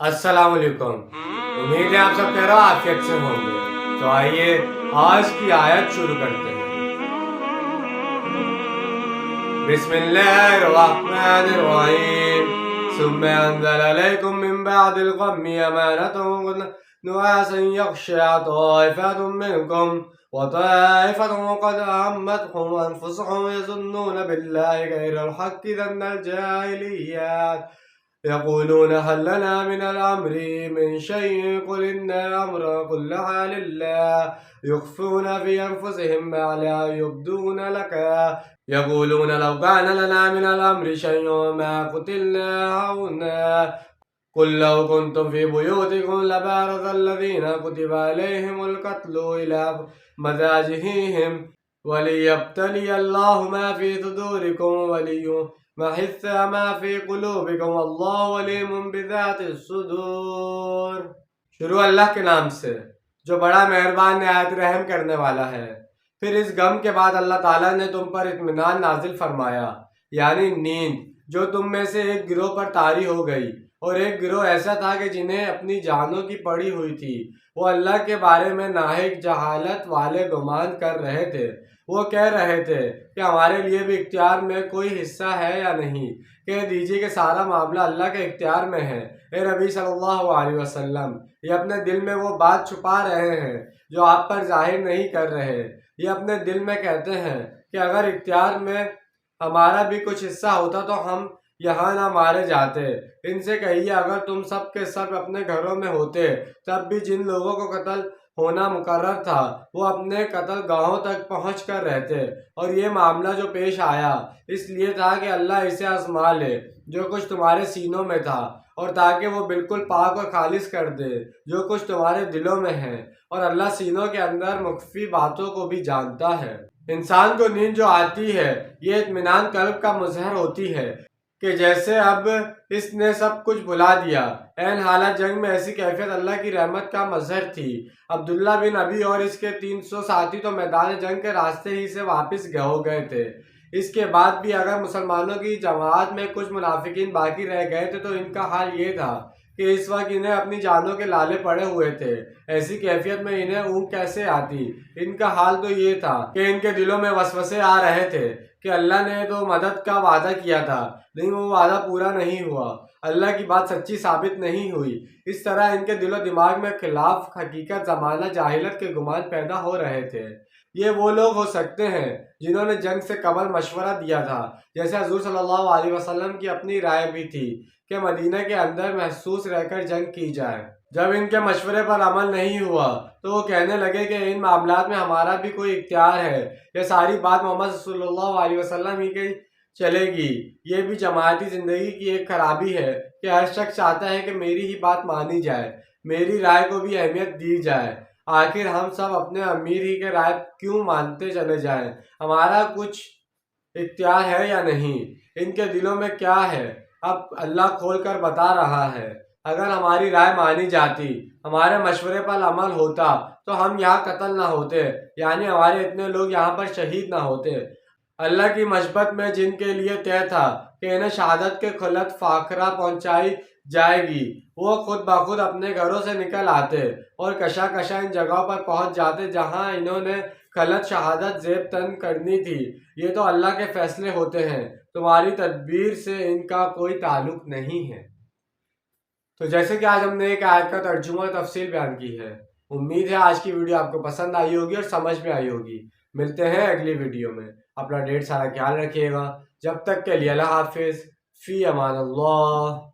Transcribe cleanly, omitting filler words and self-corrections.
अस्सलाम वालेकुम। उम्मीद है आप सब कह रहे हो आफियत से होंगे। तो आइए आज की आयत शुरू करते हैं। बिस्मिल्लाहिर्रहमानिर्रहीम। सुम्मा अंज़ल अलैकुम मिन बअदिल ग़म्मि अमानतन नुआसन यग़शा ताइफ़तुम मिनकुम व ताइफ़तुन क़द अहम्मतहुम अनफुसुहुम यज़ुन्नून बिल्लाहि गैरल हक़्क़ि ज़न्नल जाहिलिय्यत यक़ूलून हल लना मिनल अम्रि मिन शैइन क़ुल इन्नल अम्रा कुल्लुहु लिल्लाह युख़फ़ून फ़ी अन्फ़ुसिहिम मा ला युब्दून लका यक़ूलून लव कान लना मिनल अम्रि शैउन मा क़ुतिलना हाहुना क़ुल लव कुन्तुम फ़ी बुयूतिकुम लबरज़ल्लज़ीना कुतिबा अलैहिमुल क़त्लु इला मज़ाजिहिम वलियब्तलियल्लाहु मा फ़ी सुदूरिकुम वलियुमहिस्स मा फ़ी क़ुलूबिकुम वल्लाहु अलीमुम बिज़ातिस सुदूर। शुरू अल्लाह के नाम से जो बड़ा मेहरबान निहायत रहम करने वाला है। फिर इस गम के बाद अल्लाह ताला ने तुम पर इत्मीनान नाजिल फरमाया, यानी नींद, जो तुम में से एक गिरोह पर तारी हो गई और एक गिरोह ऐसा था कि जिन्हें अपनी जानों की पड़ी हुई थी। वो अल्लाह के बारे में नाहिक जहालत वाले गुमान कर रहे थे। वो कह रहे थे कि हमारे लिए भी इख्तियार में कोई हिस्सा है या नहीं। कह दीजिए कि सारा मामला अल्लाह के इख्तियार में है। ए नबी सल्लल्लाहु अलैहि वसल्लम, ये अपने दिल में वो बात छुपा रहे हैं जो आप पर जाहिर नहीं कर रहे। ये अपने दिल में कहते हैं कि अगर इख्तियार में हमारा भी कुछ हिस्सा होता तो हम यहाँ ना मारे जाते। इनसे कहिए, अगर तुम सब के सब अपने घरों में होते तब भी जिन लोगों को कत्ल होना मुकर्रर था वो अपने कत्ल गाहों तक पहुँच कर रहते। और ये मामला जो पेश आया इसलिए था कि अल्लाह इसे आजमा ले जो कुछ तुम्हारे सीनों में था, और ताकि वो बिल्कुल पाक और खालिस कर दे जो कुछ तुम्हारे दिलों में है। और अल्लाह सीनों के अंदर मुख्फी बातों को भी जानता है। इंसान को नींद जो आती है ये इत्मीनान कल्ब का मुज़हर होती है कि जैसे अब इसने सब कुछ भुला दिया। ऐन हालत जंग में ऐसी कैफियत अल्लाह की रहमत का मज़हर थी। अब्दुल्ला बिन अबी और इसके 300 साथी तो मैदान जंग के रास्ते ही से वापस हो गए थे। इसके बाद भी अगर मुसलमानों की जमात में कुछ मुनाफिकीन बाकी रह गए थे तो इनका हाल ये था कि इस वक्त इन्हें अपनी जानों के लाले पड़े हुए थे। ऐसी कैफियत में इन्हें ऊँग कैसे आती। इनका हाल तो ये था कि इनके दिलों में वसवसे आ रहे थे कि अल्लाह ने तो मदद का वादा किया था, लेकिन वो वादा पूरा नहीं हुआ। अल्लाह की बात सच्ची साबित नहीं हुई। इस तरह इनके दिलो दिमाग में खिलाफ हकीकत ज़माना जाहिलत के गुमान पैदा हो रहे थे। ये वो लोग हो सकते हैं जिन्होंने जंग से कबल मशवरा दिया था, जैसे हुज़ूर सल्लल्लाहु अलैहि वसल्लम की अपनी राय भी थी कि मदीना के अंदर महसूस रहकर जंग की जाए। जब इनके मशवरे पर अमल नहीं हुआ तो वो कहने लगे कि इन मामलात में हमारा भी कोई इख्तियार है। ये सारी बात मोहम्मद सल्लल्लाहु अलैहि वसल्लम ही की चलेगी। ये भी जमाती ज़िंदगी की एक खराबी है कि हर शख्स चाहता है कि मेरी ही बात मानी जाए, मेरी राय को भी अहमियत दी जाए। आखिर हम सब अपने अमीर ही के राय क्यों मानते चले जाएं? हमारा कुछ इख्तियार है या नहीं? इनके दिलों में क्या है अब अल्लाह खोल कर बता रहा है। अगर हमारी राय मानी जाती, हमारे मशवरे पर अमल होता तो हम यहाँ कत्ल ना होते, यानी हमारे इतने लोग यहाँ पर शहीद ना होते। अल्लाह की मशबत में जिनके लिए तय था कि इन्हें शहादत के खुलत फाखरा पहुँचाई जाएगी, वो खुद ब खुद अपने घरों से निकल आते और कशा कशा इन जगहों पर पहुँच जाते जहाँ इन्होंने खलत शहादत ज़ेब तन करनी थी। ये तो अल्लाह के फैसले होते हैं, तुम्हारी तदबीर से इनका कोई ताल्लुक नहीं है। तो जैसे कि आज हमने एक आयत का तर्जुमा और तफसील बयान की है। उम्मीद है आज की वीडियो आपको पसंद आई होगी और समझ में आई होगी। मिलते हैं अगली वीडियो में। अपना ढेर सारा ख्याल रखिएगा। जब तक के लिए अल्लाह हाफिज़। फ़ी अमान अल्लाह।